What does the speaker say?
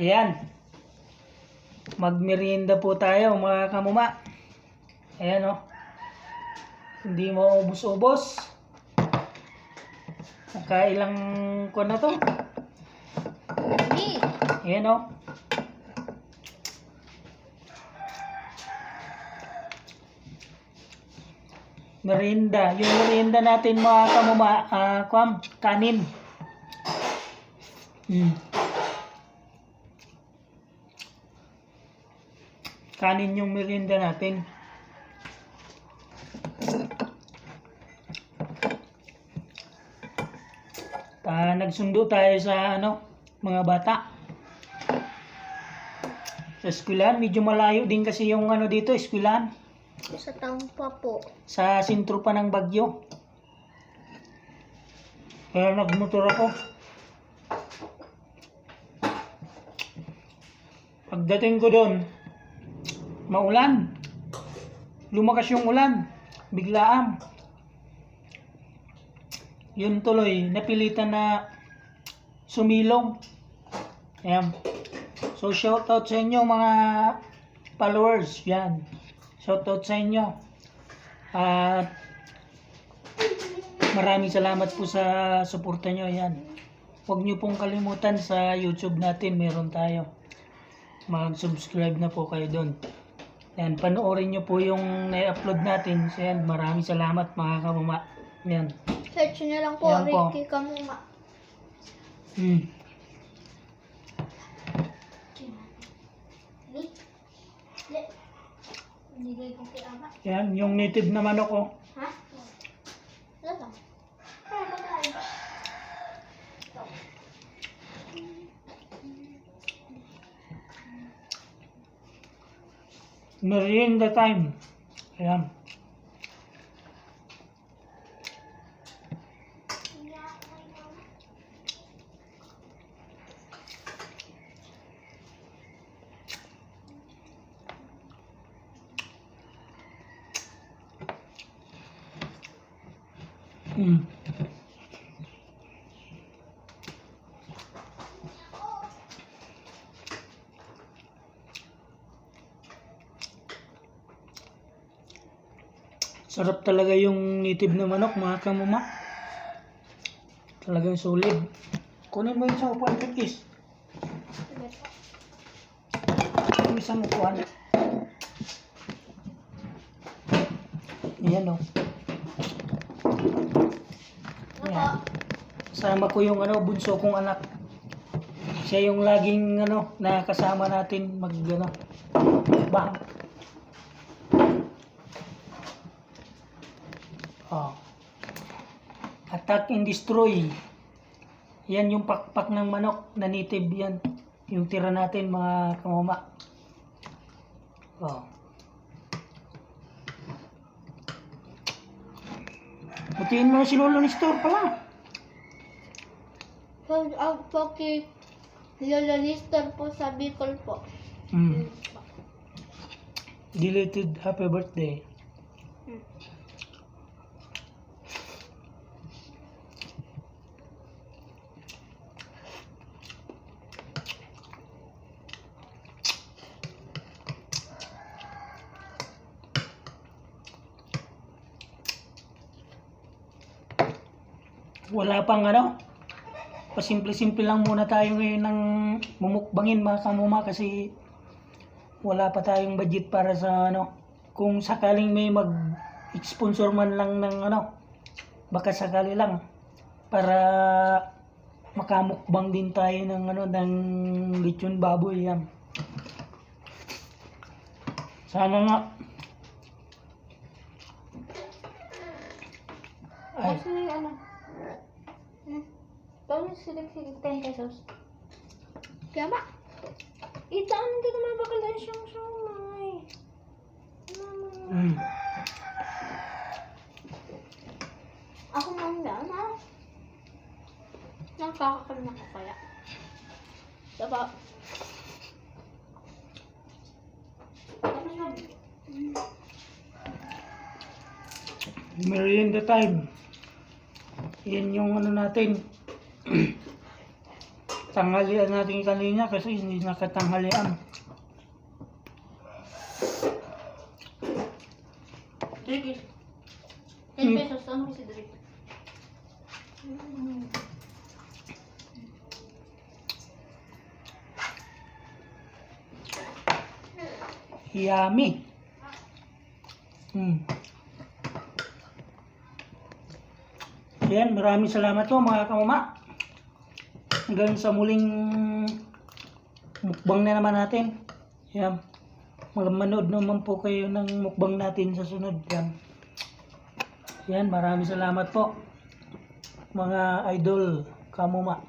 Ayan. Magmerienda po tayo mga kamuma. Ayan o. Hindi mo ubos-ubos. Nakailang ko na to. Ayan o. Merienda. Yung merienda natin mga kamuma, kanin. Kanin yung merienda natin. Nagsundo tayo sa mga bata. Sa eskwelahan, medyo malayo din kasi yung dito, eskwelahan. Sa town pa po. Sa sentro pa ng Bagyo. Kaya nagmotor ako. Pagdating ko doon, maulan. Lumakas yung ulan. Biglaan. Yun tuloy, napilitan na sumilong. Ayan. So, shoutout sa inyo mga followers. Yan. Shoutout sa inyo. At maraming salamat po sa suporta nyo. Yan. Huwag nyo pong kalimutan sa YouTube natin. Meron tayo. Mag-subscribe na po kayo doon. Yan. Panoorin nyo po yung na-upload natin. So, yan. Maraming salamat mga kamuma. Yan. Search nyo lang po, Yan po. Ricky Kamuma. Nigay ko kay Ama. Yan, yung native na manok ko. Ha? Wala lang. Merienda time. Ayan. Sarap talaga yung native na manok mga kamuma. Talagang solid. Kunin mo yung sa upuan, Kikis. Yung isang upuan. Ayan o. Ayan. Kasama ko yung bunso kong anak. Siya yung laging nakasama natin bang. Oh. Attack and destroy. Yan yung pakpak ng manok na native yan. Yung tira natin mga kamuma. Oh. Butiin mo si Lolo ni Store pala. Out po kay Lola Lister po sa Bicol po. Deleted happy birthday. Wala pang pasimple-simple lang muna tayo ngayon ng mumukbangin mga kamuma kasi wala pa tayong budget para sa kung sakaling may mag-sponsor man lang ng baka sakali lang para makamukbang din tayo ng lechon baboy yan. Sana nga. Ay. Paano silig-silig 10 pesos? Kaya ba? Itaan hindi ko mabakalan siyang sumay. Ako manda na. Nakakakaroon ako kaya. Diba? Merienda time. Yan yung natin. tanghalian natin kanina kasi hindi nakatanghalian. 10 pesos. Ano kasi Drake? Yummy. Yan, maraming salamat po mga kamama. Hanggang sa muling mukbang na naman natin. Yan. Manood naman po kayo ng mukbang natin sa sunod. Yan. Yan, maraming salamat po mga idol kamuma.